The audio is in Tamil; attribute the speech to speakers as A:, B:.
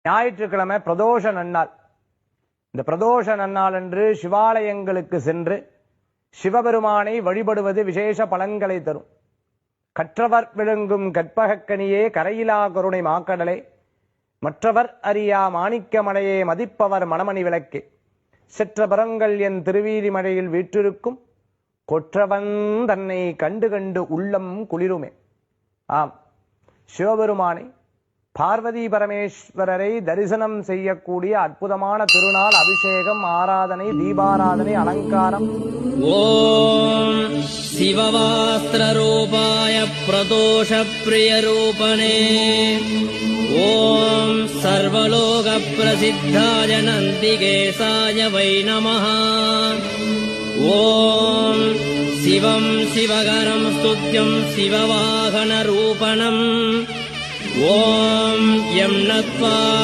A: ஞாயிற்றுக்கிழமை பிரதோஷ நன்னாள். இந்த பிரதோஷ நன்னாள் அன்று சிவாலயங்களுக்கு சென்று சிவபெருமானை வழிபடுவது விசேஷ பலன்களை தரும். கற்றவர் விளங்கும் கற்பகக்கனியே, கரையிலா கருணை மாக்கடலே, மற்றவர் அறியா மாணிக்கமலையே, மதிப்பவர் மணமணி விளக்கே, செற்ற பரங்கள் என் திருவீதி மழையில் வீற்றிருக்கும் கொற்றவன் தன்னை கண்டு கண்டு உள்ளம் குளிருமே. ஆம், சிவபெருமானை பார்வதி பரமேஸ்வரரை தரிசனம் செய்யக்கூடிய அற்புதமான திருநாள். அபிஷேகம், ஆராதனை, தீபாராதனை, அலங்காரம்.
B: ஓம் சிவவாஸ்திரரூபாய பிரதோஷ பிரியரூபணே, ஓம் சர்வலோக பிரசித்தாய நந்திகேசாய வை நமः. ஓம் சிவம் சிவகரம் ஸ்துத்யம் சிவவாகன ரூபணம். ஓம் யம் நத்வா